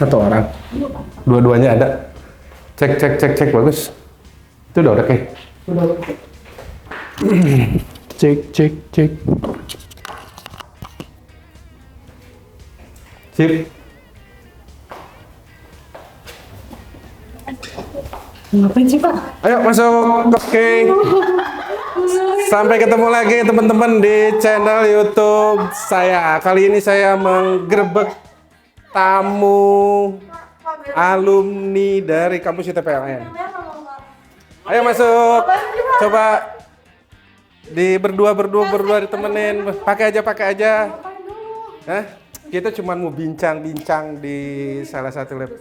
Satu orang. Dua-duanya ada. Cek, bagus. Itu udah oke. Udah. Cek. Sip. Ngapain sih, Pak? Ayo masuk. Oke. Sampai ketemu lagi teman-teman di channel YouTube saya. Kali ini saya menggerebek tamu alumni dari kampus ITPLN. Ayo masuk. Coba di berdua ditemenin. Pakai aja. Hah? Kita cuma mau bincang-bincang di salah satu lab.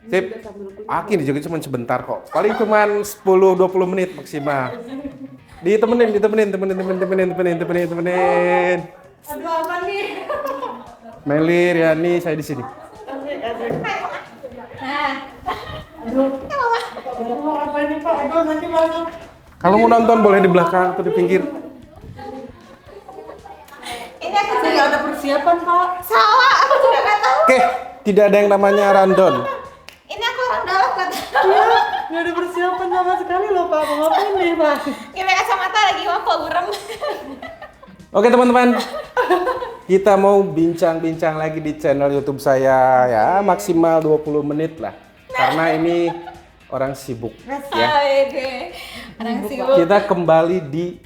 Sip. Ini juga cuma sebentar kok. Paling cuma 10-20 menit maksimal. Ditemenin. Aduh, apa nih? Meli, Riani, saya di sini. Aduh, apa ini, Pak? Aduh, nanti masuk. Kalau mau nonton boleh di belakang atau di pinggir. Ini aku nggak ada persiapan, Pak. Salah, aku juga nggak tahu. Oke, tidak ada yang namanya rundown. Ini aku orang dalam nggak tahu. Iya, nggak ada persiapan sama sekali loh, Pak. Mau ngapain nih, Pak? Ini kacamata lagi apa burem? Oke teman-teman, kita mau bincang-bincang lagi di channel YouTube saya ya, maksimal 20 menit lah. Karena ini orang sibuk ya. Orang sibuk. Kita kembali di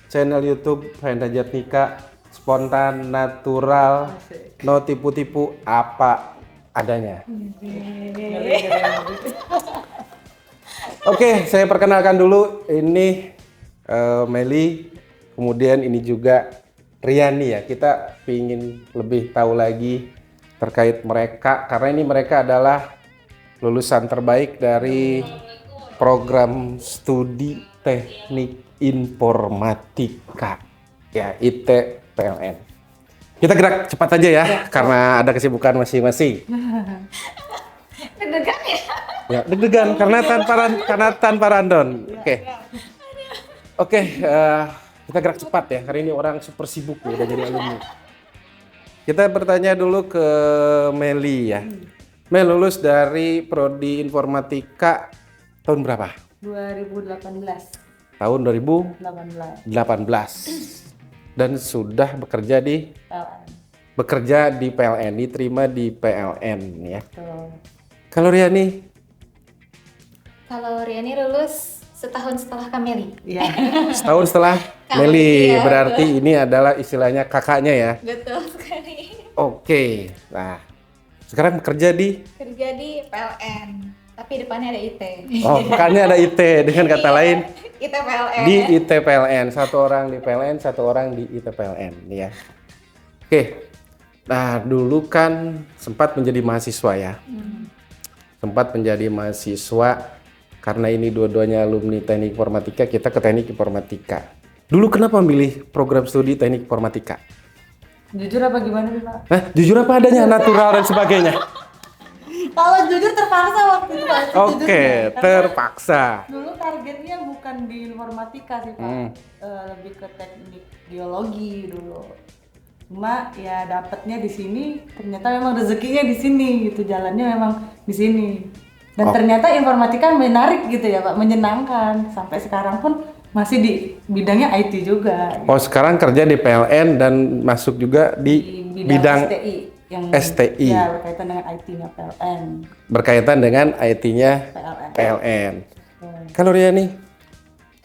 channel YouTube Hendra Jatnika, spontan, natural, no tipu-tipu, apa adanya. Oke, saya perkenalkan dulu, ini Meli, kemudian ini juga Riani ya. Kita ingin lebih tahu lagi terkait mereka, karena ini mereka adalah lulusan terbaik dari program studi teknik informatika ya, ITPLN. Kita gerak cepat aja ya, karena ada kesibukan masing-masing. Deg-degan ya? Ya, deg-degan karena tanpa rundown. Oke, kita gerak cepat ya, karena ini orang super sibuk nih, udah jadi alumni. Kita bertanya dulu ke Meli ya. Mel, lulus dari Prodi Informatika tahun berapa? 2018. Tahun 2018. Dan sudah bekerja di PLN, diterima di PLN ya. Betul. Kalau Riani? Kalau Riani lulus setahun setelah Kameli. Iya. Setahun setelah Meli, berarti ini adalah istilahnya kakaknya ya. Betul sekali. Oke, nah sekarang bekerja di? Kerja di PLN, tapi depannya ada IT. Oh, bukannya ada IT, dengan kata lain ITPLN. di ITPLN, satu orang di PLN, satu orang di ITPLN ya. Oke, nah dulu kan sempat menjadi mahasiswa ya. Sempat menjadi mahasiswa, karena ini dua-duanya alumni teknik informatika, kita ke teknik informatika. Dulu kenapa memilih program studi teknik informatika? Jujur apa gimana nih, Pak? Hah? Jujur apa adanya, natural dan sebagainya? Kalau jujur terpaksa waktu itu, Pak. Oke, Jujurnya. Karena terpaksa. dulu targetnya bukan di informatika sih, Pak. Lebih ke teknik geologi dulu. Cuma ya dapatnya di sini, ternyata memang rezekinya di sini gitu, jalannya memang di sini. Dan ternyata informatika menarik gitu ya, Pak, menyenangkan. Sampai sekarang pun masih di bidangnya IT juga. Oh, sekarang kerja di PLN dan masuk juga di bidang STI. Yang STI. Ya, berkaitan dengan IT-nya PLN. Berkaitan dengan IT-nya PLN. Kalau Riani?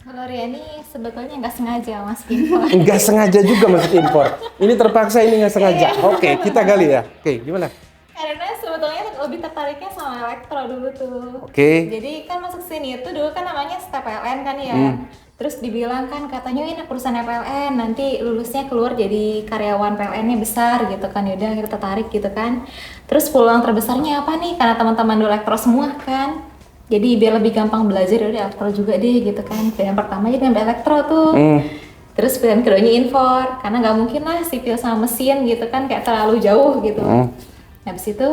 Kalau Riani sebetulnya nggak sengaja masukin impor. Nggak sengaja juga masuk impor. Ini terpaksa, ini nggak sengaja. Oke, kita gali ya. Oke, gimana? Karena sebetulnya lebih tertariknya sama elektro dulu tuh. Oke. Jadi kan masuk sini itu dulu kan namanya STPLN kan ya. Terus dibilang kan katanya ini perusahaan PLN, nanti lulusnya keluar jadi karyawan PLN-nya besar gitu kan. Yaudah kita tertarik gitu kan. Terus peluang terbesarnya apa nih? Karena teman-teman dulu elektro semua kan. Jadi biar lebih gampang belajar, udah elektro juga deh gitu kan. Pilihan pertama jadi ngambil elektro tuh. Terus pilihan keduanya infor, karena nggak mungkin lah sipil sama mesin gitu kan, kayak terlalu jauh gitu. Habis itu,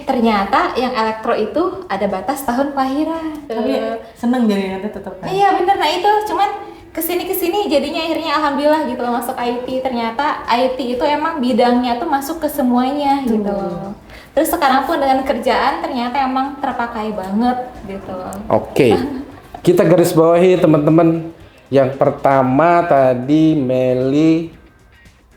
ternyata yang elektro itu ada batas tahun kelahiran. Tapi seneng jadi nanti tetap kan? Iya bener, nah itu cuman kesini jadinya akhirnya alhamdulillah gitu loh masuk IT. Ternyata IT itu emang bidangnya tuh masuk ke semuanya gitu loh. Terus sekarang pun dengan kerjaan ternyata emang terpakai banget gitu loh. Oke. Kita garis bawahi teman-teman. Yang pertama tadi Meli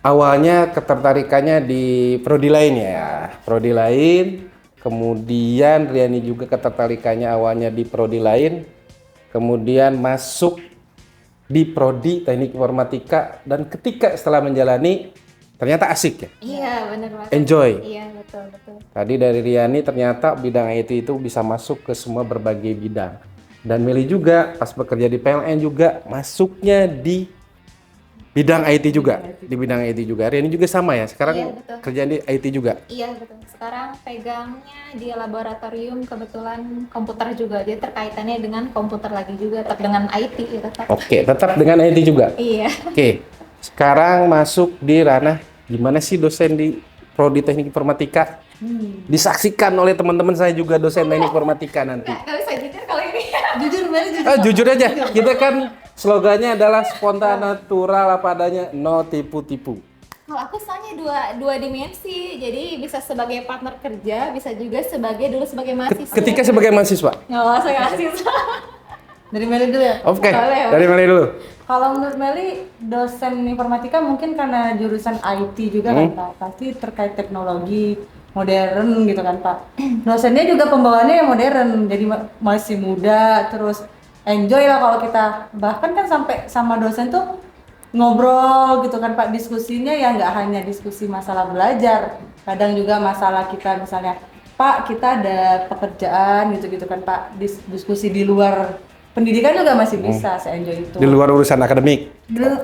awalnya ketertarikannya di prodi lain ya. Prodi lain. Kemudian Riani juga ketertarikannya awalnya di prodi lain. Kemudian masuk di prodi Teknik Informatika dan ketika setelah menjalani ternyata asik ya. Iya, benar banget. Enjoy. Iya, betul, betul. Tadi dari Riani ternyata bidang IT itu bisa masuk ke semua berbagai bidang. Dan Meli juga pas bekerja di PLN juga masuknya di bidang IT juga. Di bidang IT juga. Riani juga sama ya. Sekarang Iya, betul. kerja di IT juga. Iya, betul. Sekarang pegangnya di laboratorium kebetulan komputer juga. Jadi terkaitannya dengan komputer lagi juga, tetap dengan IT ya tetap. Oke, tetap dengan IT juga. Iya. Oke. Sekarang masuk di ranah gimana sih dosen di Prodi Teknik Informatika? Disaksikan oleh teman-teman saya juga dosen Teknik Informatika nanti. Nggak bisa jujur kalau ini. Jujur Meli, jujur. Jujur aja, kita kan slogannya adalah spontan, natural, apa adanya, no tipu-tipu. Kalau aku soalnya dua dimensi, jadi bisa sebagai partner kerja, bisa juga sebagai mahasiswa. Ketika sebagai mahasiswa. Oh, saya mahasiswa. Dari Meli dulu ya. Oke, Boleh, dari Meli dulu. Kalau menurut Meli, dosen informatika mungkin karena jurusan IT juga kan Pak, pasti terkait teknologi modern gitu kan Pak. Dosennya juga pembawaannya yang modern, jadi masih muda, terus enjoy lah kalau kita. Bahkan kan sampai sama dosen tuh ngobrol gitu kan Pak, diskusinya ya nggak hanya diskusi masalah belajar, kadang juga masalah kita misalnya, Pak kita ada pekerjaan gitu-gitu kan Pak, diskusi di luar pendidikan juga masih bisa, saya enjoy itu. Di luar urusan akademik.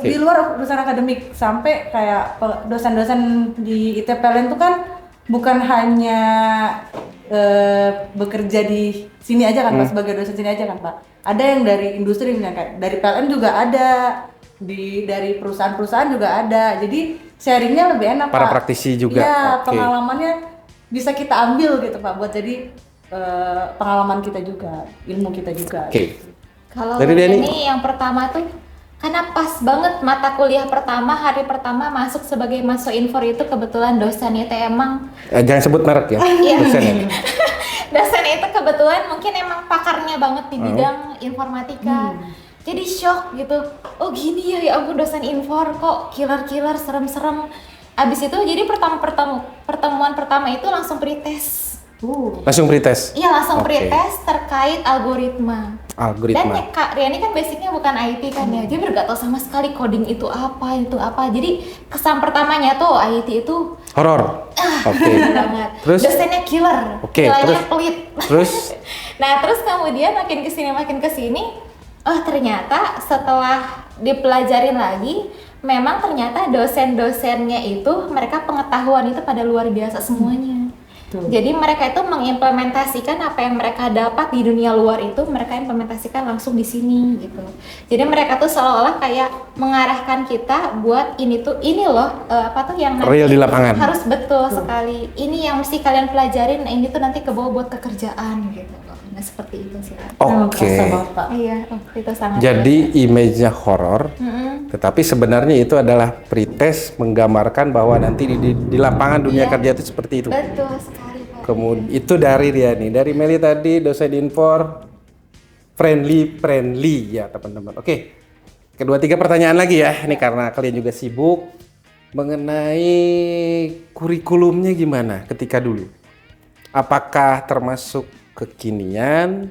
Di luar urusan akademik, sampai kayak dosen-dosen di ITPLN itu kan bukan hanya bekerja di sini aja kan Pak, sebagai dosen sini aja kan Pak. Ada yang dari industri misalnya kayak dari PLN juga ada, dari perusahaan-perusahaan juga ada. Jadi sharingnya lebih enak Para Pak. praktisi juga. Iya, Oke. pengalamannya bisa kita ambil gitu Pak, buat jadi pengalaman kita juga, ilmu kita juga. Oke. Kalau Dari Deni? ini yang pertama tuh karena pas banget mata kuliah pertama, hari pertama masuk sebagai masuk infor itu kebetulan dosennya itu emang Jangan sebut merek ya. Iya. Dosennya. dosen itu kebetulan mungkin emang pakarnya banget di bidang informatika. Jadi shock gitu. Oh gini ya ampun dosen infor kok killer-killer serem-serem. Abis itu jadi pertemuan pertama itu langsung pretest. Langsung pretest. Iya langsung Oke. pretest terkait algoritma. Dan Algoritma. Kak Riani kan basicnya bukan IT kan ya, dia nggak tahu sama sekali coding itu apa. Jadi kesan pertamanya tuh IT itu Horor. Oke. banget. Terus? Dosennya killer, Oke, nilainya terus? pelit. Terus? Nah terus kemudian makin kesini, oh ternyata setelah dipelajarin lagi, memang ternyata dosen-dosennya itu mereka pengetahuan itu pada luar biasa semuanya. Jadi mereka itu mengimplementasikan apa yang mereka dapat di dunia luar itu mereka implementasikan langsung di sini gitu. Jadi mereka tuh seolah-olah kayak mengarahkan kita buat ini loh apa tuh yang nanti Real di lapangan. harus betul sekali. Ini yang mesti kalian pelajarin, ini tuh nanti kebawa buat kekerjaan gitu loh. Nah seperti itu sih. Oke. Iya, itu sangat. Jadi image-nya horor, Mm-mm. tetapi sebenarnya itu adalah pretest menggambarkan bahwa nanti di lapangan dunia Iya. kerja itu seperti itu. Betul sekali Pak. Kemudian itu dari Riani, dari Meli tadi dosen infor friendly ya teman-teman. Oke, kedua tiga pertanyaan lagi ya. Ini karena kalian juga sibuk mengenai kurikulumnya gimana ketika dulu. Apakah termasuk kekinian?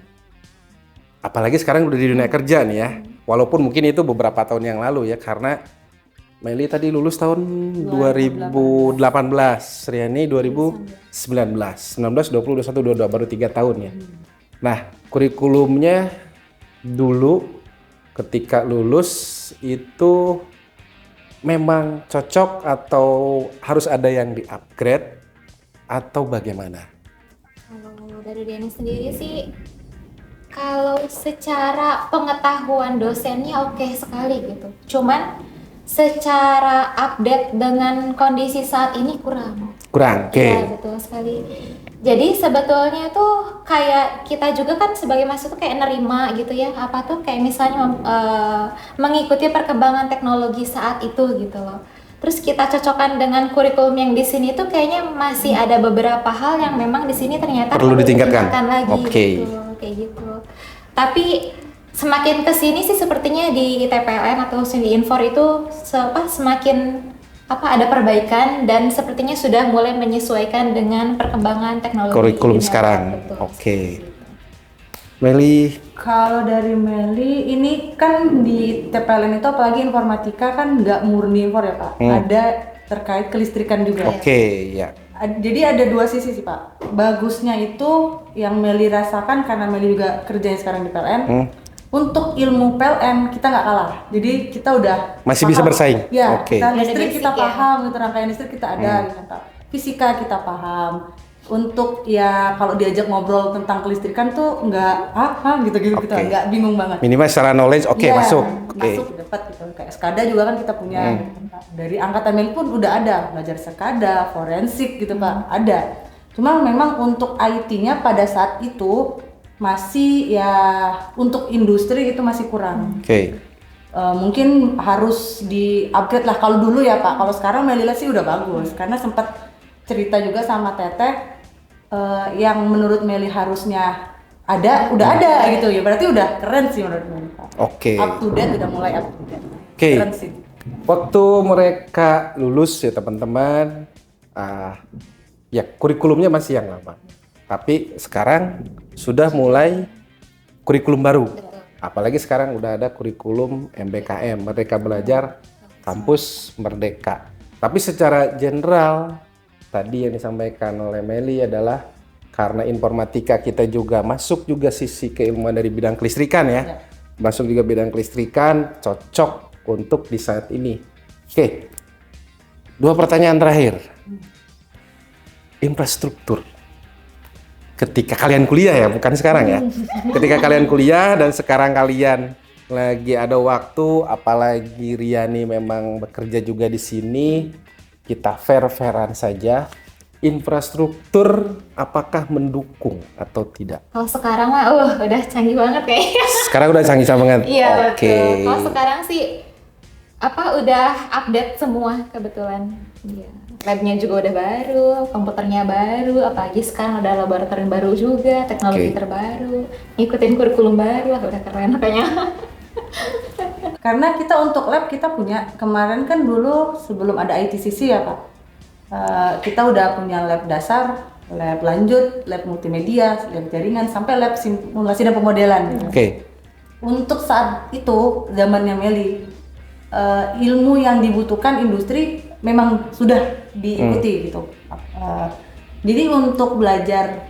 Apalagi sekarang udah di dunia kerja nih ya. Walaupun mungkin itu beberapa tahun yang lalu ya, karena Meli tadi lulus tahun 2018, Riani 2019, 19, 20, 21, 22, baru 3 tahun ya. Nah, kurikulumnya dulu ketika lulus itu memang cocok atau harus ada yang di-upgrade atau bagaimana? Kalau dari Diani sendiri sih, kalau secara pengetahuan dosennya oke sekali gitu. Cuman secara update dengan kondisi saat ini kurang. Kurang, oke. Iya betul sekali. Jadi sebetulnya tuh kayak kita juga kan sebagai mahasiswa tuh kayak nerima gitu ya, apa tuh kayak misalnya mengikuti perkembangan teknologi saat itu gitu loh. terus kita cocokkan dengan kurikulum yang di sini tuh kayaknya masih ada beberapa hal yang memang di sini ternyata Perlu ditingkatkan. lagi Oke. gitu, kayak gitu. Tapi semakin kesini sih sepertinya di TPLN atau di Infor itu semakin ada perbaikan dan sepertinya sudah mulai menyesuaikan dengan perkembangan teknologi Kurikulum ini. sekarang. Betul. Oke. Meli, Kalau dari Meli, ini kan di TPLN itu apalagi informatika kan nggak murni info ya Pak, ada terkait kelistrikan juga. oke, ya. Jadi ada dua sisi sih Pak. Bagusnya itu yang Meli rasakan karena Meli juga kerjanya sekarang di PLN. Untuk ilmu PLN kita nggak kalah. Jadi kita udah Masih bisa bersaing? Ya, Oke. kita Ada listrik basic kita ya. paham, gitu rangkaian listrik kita ada, gitu Pak. Fisika kita paham. Untuk ya kalau diajak ngobrol tentang kelistrikan tuh nggak gitu Oke. nggak bingung banget. Minimal secara knowledge, oke, Iya, masuk. Oke. masuk dapat gitu. Kayak SKADA juga kan kita punya. Dari angkatan Meli pun udah ada belajar SKADA, forensik gitu Pak, ada. Cuma memang untuk IT-nya pada saat itu masih ya untuk industri itu masih kurang. Oke. Mungkin harus di upgrade lah kalau dulu ya Pak. Kalau sekarang Meli lihat sih udah bagus karena sempat cerita juga sama Teteh yang menurut Meli harusnya ada, udah ada gitu ya. Berarti udah keren sih menurut Meli Pak. Oke. Up to date, udah mulai up to date. Oke. Keren sih. Waktu mereka lulus ya teman-teman, ya kurikulumnya masih yang lama. Tapi sekarang sudah mulai kurikulum baru. Apalagi sekarang udah ada kurikulum MBKM, Merdeka Belajar Kampus Merdeka. Tapi secara general, tadi yang disampaikan oleh Meli adalah karena informatika kita juga masuk juga sisi keilmuan dari bidang kelistrikan ya. Masuk juga bidang kelistrikan, cocok untuk di saat ini. Oke, 2 pertanyaan terakhir. Infrastruktur. Ketika kalian kuliah ya, bukan sekarang ya. Ketika kalian kuliah dan sekarang kalian lagi ada waktu, apalagi Riani memang bekerja juga di sini, kita fair-fairan saja. Infrastruktur apakah mendukung atau tidak? Kalau sekarang mah udah canggih banget kayaknya. Sekarang udah canggih banget. Iya Oke. betul. Kalau sekarang sih udah update semua kebetulan. Iya. Labnya juga udah baru, komputernya baru, apalagi sekarang ada laboratorium baru juga, teknologi Oke. terbaru, ngikutin kurikulum baru, udah keren kayaknya. Karena kita untuk lab kita punya kemarin kan dulu sebelum ada ITCC ya Pak, kita udah punya lab dasar, lab lanjut, lab multimedia, lab jaringan, sampai lab simulasi dan pemodelan. Oke. Untuk saat itu zamannya Meli, ilmu yang dibutuhkan industri memang sudah diikuti gitu. Jadi untuk belajar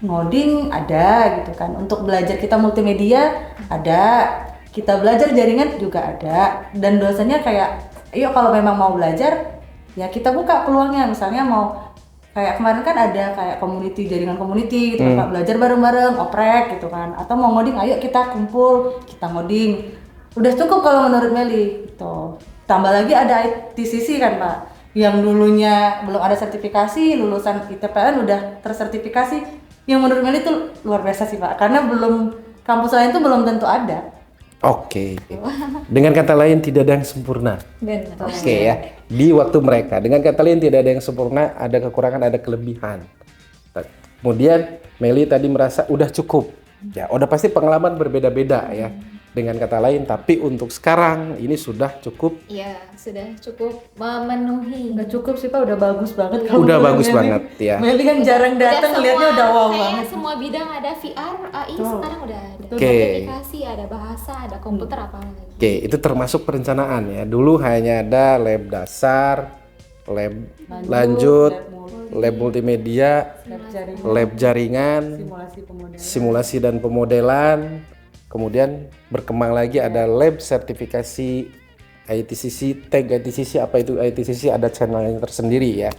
ngoding ada gitu kan, untuk belajar kita multimedia ada, kita belajar jaringan juga ada, dan dosanya kayak, ayo kalau memang mau belajar ya kita buka peluangnya, misalnya mau kayak kemarin kan ada kayak community, jaringan community gitu Pak, belajar bareng-bareng, oprek gitu kan, atau mau ngoding ayo kita kumpul, kita ngoding. Udah cukup kalau menurut Meli gitu. Tambah lagi ada ITCC kan Pak, yang dulunya belum ada sertifikasi, lulusan ITPLN udah tersertifikasi, yang menurut Meli itu luar biasa sih Pak, karena belum, kampus lain tuh belum tentu ada. Oke. Dengan kata lain tidak ada yang sempurna. Benar. Oke ya. Di waktu mereka. Dengan kata lain tidak ada yang sempurna, ada kekurangan, ada kelebihan. Kemudian Meli tadi merasa udah cukup. Ya, udah pasti pengalaman berbeda-beda ya. Dengan kata lain, tapi untuk sekarang ini sudah cukup. Iya, sudah cukup memenuhi. Nggak cukup sih Pak, udah bagus banget kalau Udah menurut bagus Meli. banget, ya. Meli kan jarang datang, lihatnya udah wow kayaknya banget. semua bidang ada VR, AI sekarang udah ada. Oke. Aplikasi, ada bahasa, ada komputer apa lagi. Oke, itu termasuk perencanaan ya. Dulu hanya ada lab dasar, lab lanjut, lab multimedia, lab jaringan, Simulasi pemodelan. simulasi dan pemodelan. Kemudian berkembang lagi ada lab sertifikasi ITCC, tag ITCC, apa itu ITCC, ada channelnya tersendiri ya.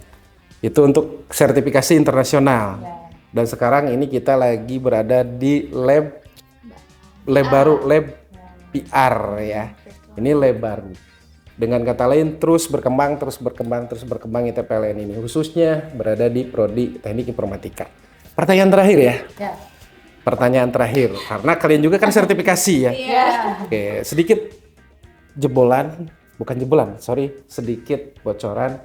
Itu untuk sertifikasi internasional. Dan sekarang ini kita lagi berada di lab baru, lab PR ya. Ini lab baru. Dengan kata lain terus berkembang ITPLN ini, khususnya berada di prodi Teknik Informatika. Pertanyaan terakhir ya. Ya. Pertanyaan terakhir, karena kalian juga kan sertifikasi ya. Iya. Oke, sedikit jebolan bukan jebolan, sedikit bocoran.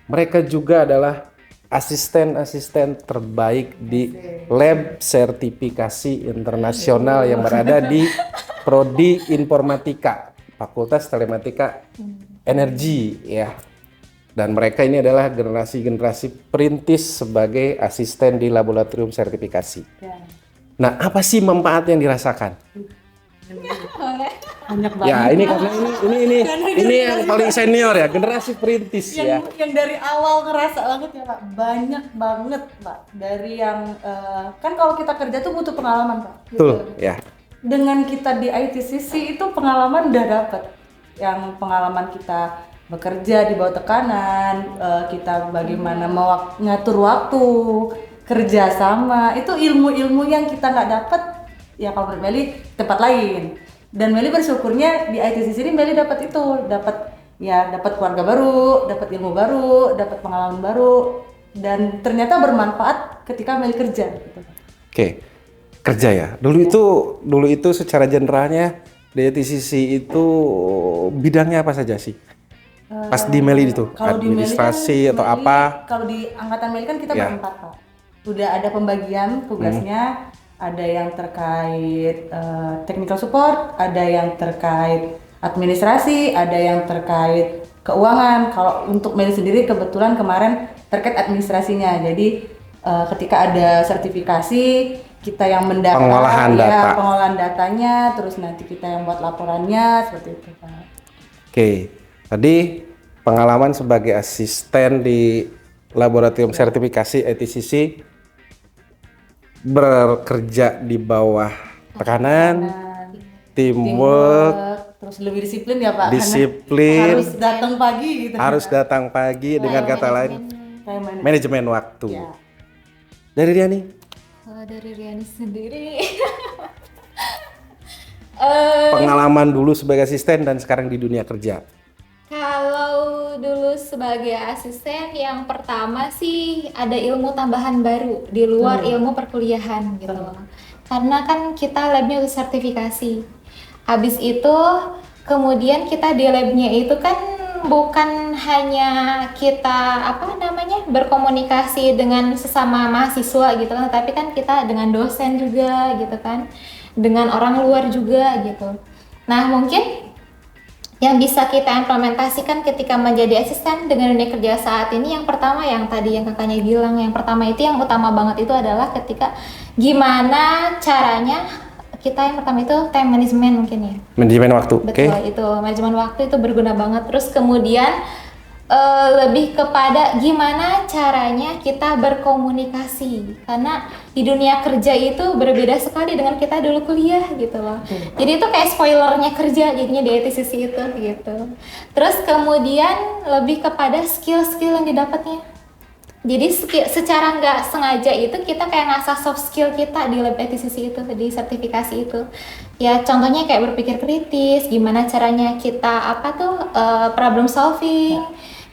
Mereka juga adalah asisten-asisten terbaik di lab sertifikasi internasional yang berada di Prodi Informatika, Fakultas Telematika Energi ya. Dan mereka ini adalah generasi-generasi perintis sebagai asisten di laboratorium sertifikasi. Ya. Nah, apa sih manfaat yang dirasakan? Banyak banget. Ya, ini karena ini yang paling senior ya, generasi perintis ya. Yang dari awal ngerasa banget ya Pak, banyak banget Pak. Dari yang kan kalau kita kerja tuh butuh pengalaman Pak. Betul, ya. Dengan kita di ITCC itu pengalaman udah dapet. Yang pengalaman kita bekerja di bawah tekanan, kita bagaimana ngatur waktu, kerja sama, itu ilmu-ilmu yang kita nggak dapet ya kalau menurut Meli tempat lain. Dan Meli bersyukurnya di ITCC ini Meli dapat itu, dapat keluarga baru, dapat ilmu baru, dapat pengalaman baru, dan ternyata bermanfaat ketika Meli kerja. Gitu. Oke, kerja ya. Dulu itu secara generalnya di ITCC itu bidangnya apa saja sih? Pas di Meli itu, administrasi atau apa? Kalau di angkatan Meli kan kita Ya. berempat Pak. Udah ada pembagian tugasnya. Ada yang terkait technical support, ada yang terkait administrasi, ada yang terkait keuangan. Kalau untuk Meli sendiri kebetulan kemarin terkait administrasinya. Jadi ketika ada sertifikasi, kita yang mendata, pengolahan datanya, terus nanti kita yang buat laporannya, seperti itu Pak. Oke, tadi pengalaman sebagai asisten di laboratorium sertifikasi ITCC, bekerja di bawah tekanan, teamwork, terus lebih disiplin ya Pak. Disiplin. Harus datang pagi gitu. Harus datang pagi, dengan kata lain manajemen waktu. Ya. Dari Riani? Kalau dari Riani sendiri, Pengalaman dulu sebagai asisten dan sekarang di dunia kerja. kalau dulu sebagai asisten yang pertama sih ada ilmu tambahan baru di luar ilmu perkuliahan gitu loh. Karena kan kita labnya udah sertifikasi. Habis itu kemudian kita di labnya itu kan bukan hanya kita berkomunikasi dengan sesama mahasiswa gitu kan, tapi kan kita dengan dosen juga gitu kan, dengan orang luar juga gitu. Nah mungkin yang bisa kita implementasikan ketika menjadi asisten dengan dunia kerja saat ini, yang pertama yang tadi yang kakaknya bilang, yang pertama itu yang utama banget itu adalah ketika gimana caranya kita yang pertama itu time management mungkin ya. Manajemen waktu. Betul, itu manajemen waktu itu berguna banget. Terus kemudian lebih kepada gimana caranya kita berkomunikasi, karena di dunia kerja itu berbeda sekali dengan kita dulu kuliah gitu loh. Jadi itu kayak spoilernya kerja jadinya di ITCC itu gitu. Terus kemudian lebih kepada skill-skill yang didapatnya. Jadi secara nggak sengaja itu kita kayak ngasah soft skill kita di lab ITCC itu, di sertifikasi itu. Ya contohnya kayak berpikir kritis, gimana caranya kita problem solving,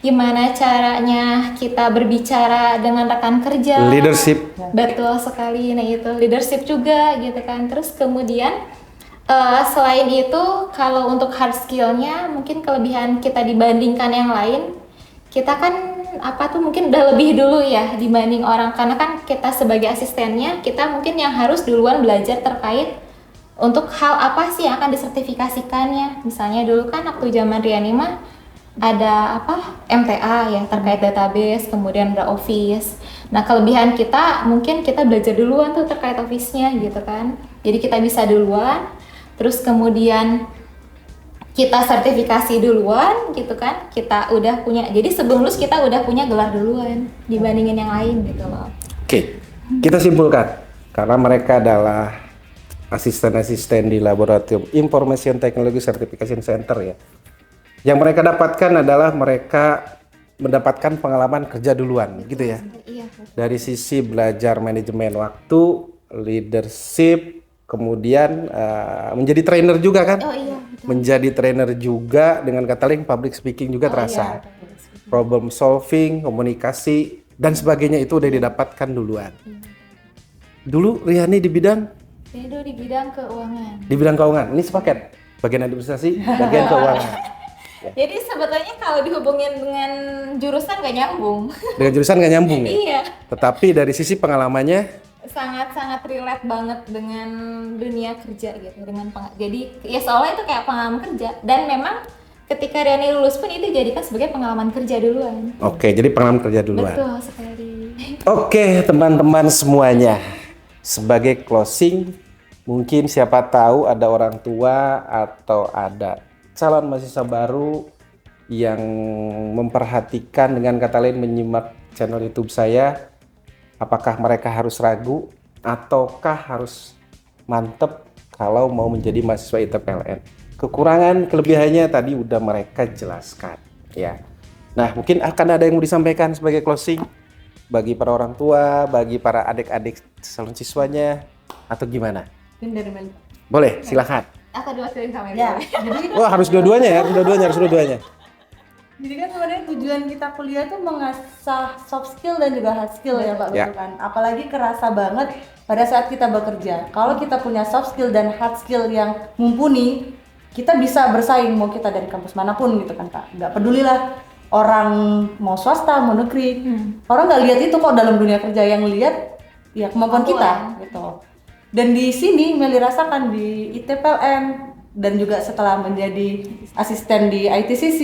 gimana caranya kita berbicara dengan rekan kerja. Leadership. Betul sekali, nah itu leadership juga gitu kan. Terus kemudian selain itu kalau untuk hard skillnya mungkin kelebihan kita dibandingkan yang lain, kita kan mungkin udah lebih dulu ya dibanding orang, karena kan kita sebagai asistennya kita mungkin yang harus duluan belajar terkait untuk hal apa sih yang akan disertifikasikannya. Misalnya dulu kan waktu zaman Riani mah ada MTA ya terkait database, kemudian ada Office. Nah kelebihan kita mungkin kita belajar duluan tuh terkait Office-nya gitu kan, jadi kita bisa duluan, terus kemudian kita sertifikasi duluan gitu kan, kita udah punya, jadi sebelum lulus kita udah punya gelar duluan dibandingin yang lain gitu loh. Oke, kita simpulkan karena mereka adalah asisten-asisten di Laboratorium Information Technology Certification Center ya. Yang mereka dapatkan adalah mereka mendapatkan pengalaman kerja duluan gitu ya. Iya. Dari sisi belajar manajemen waktu, leadership, kemudian menjadi trainer juga kan? Oh iya. Betul. Menjadi trainer juga, dengan kata lain public speaking juga terasa. Iya. Problem solving, komunikasi dan sebagainya itu udah didapatkan duluan. Dulu Riani di bidang? Di bidang keuangan. Di bidang keuangan. Ini sepaket. Bagian administrasi, bagian keuangan. Jadi sebetulnya kalau dihubungin dengan jurusan gak nyambung. Dengan jurusan nggak nyambung ya. Iya. Tetapi dari sisi pengalamannya, Sangat-sangat relate banget dengan dunia kerja gitu. Jadi ya soalnya itu kayak pengalaman kerja. Dan memang ketika Riani lulus pun itu dijadikan sebagai pengalaman kerja duluan. oke, jadi pengalaman kerja duluan. Betul sekali. Oke, teman-teman semuanya. Sebagai closing, mungkin siapa tahu ada orang tua atau ada calon mahasiswa baru yang memperhatikan, dengan kata lain menyimak channel YouTube saya. Apakah mereka harus ragu ataukah harus mantep kalau mau menjadi mahasiswa ITPLN? Kekurangan, kelebihannya tadi udah mereka jelaskan, ya. Nah, mungkin akan ada yang mau disampaikan sebagai closing bagi para orang tua, bagi para adik-adik calon siswanya, atau gimana? Mungkin dari Meli. Boleh, silakan. Atau diwakilin sama Ya, Ibu. jadi Wah, harus dua-duanya ya, harus dua-duanya. kan sebenarnya tujuan kita kuliah itu mengasah soft skill dan juga hard skill ya Pak, Ya. betul kan? Apalagi kerasa banget pada saat kita bekerja. Kalau kita punya soft skill dan hard skill yang mumpuni, kita bisa bersaing mau kita dari kampus manapun gitu kan Pak. Nggak pedulilah orang mau swasta, mau negeri. Orang nggak lihat itu kok dalam dunia kerja, yang lihat ya kemampuan kita gitu. Dan di sini Meli rasakan di ITPLN dan juga setelah menjadi asisten di ITCC,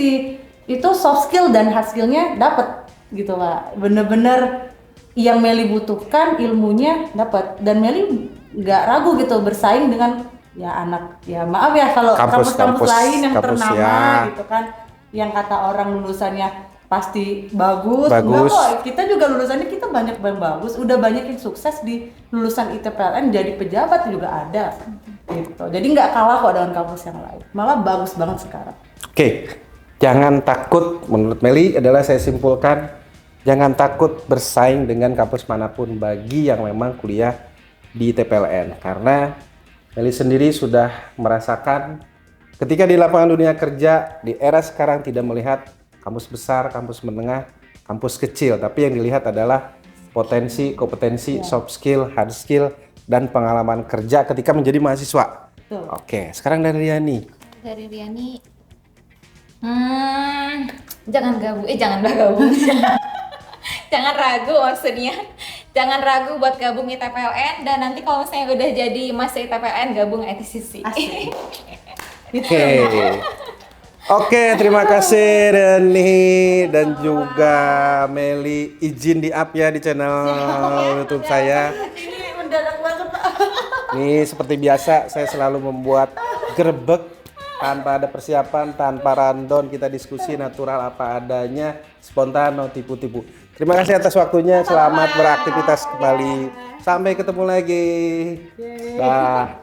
itu soft skill dan hard skillnya dapat gitu Pak. Bener-bener yang Meli butuhkan ilmunya dapat, dan Meli nggak ragu gitu bersaing dengan ya anak, ya maaf ya kalau kampus-kampus lain yang kampus, ternama ya. gitu kan, yang kata orang lulusannya pasti bagus. Bagus. Enggak kok, kita juga lulusannya kita banyak yang bagus, udah banyak yang sukses di lulusan ITPLN jadi pejabat juga ada gitu. Jadi nggak kalah kok dengan kampus yang lain, malah bagus banget sekarang. Oke, jangan takut, menurut Meli adalah saya simpulkan, jangan takut bersaing dengan kampus manapun bagi yang memang kuliah di ITPLN. Karena Meli sendiri sudah merasakan ketika di lapangan dunia kerja, di era sekarang tidak melihat kampus besar, kampus menengah, kampus kecil, tapi yang dilihat adalah potensi, kompetensi, soft skill, hard skill, dan pengalaman kerja ketika menjadi mahasiswa. Betul. Oke, sekarang dari Riani. Dari Riani, jangan gabung, janganlah gabung. Jangan ragu maksudnya. Jangan ragu buat gabung ITPLN, dan nanti kalau misalnya udah jadi mahasiswa ITPLN gabung ITCC. Asik. Oke. Oke, terima kasih Reni dan juga Meli, izin di-up ya di channel YouTube saya. Ini mendadak banget Pak. Nih seperti biasa saya selalu membuat grebek tanpa ada persiapan, tanpa rundown, kita diskusi natural apa adanya, spontan, no tipu-tipu. Terima kasih atas waktunya, selamat beraktivitas kembali. Sampai ketemu lagi. Dah.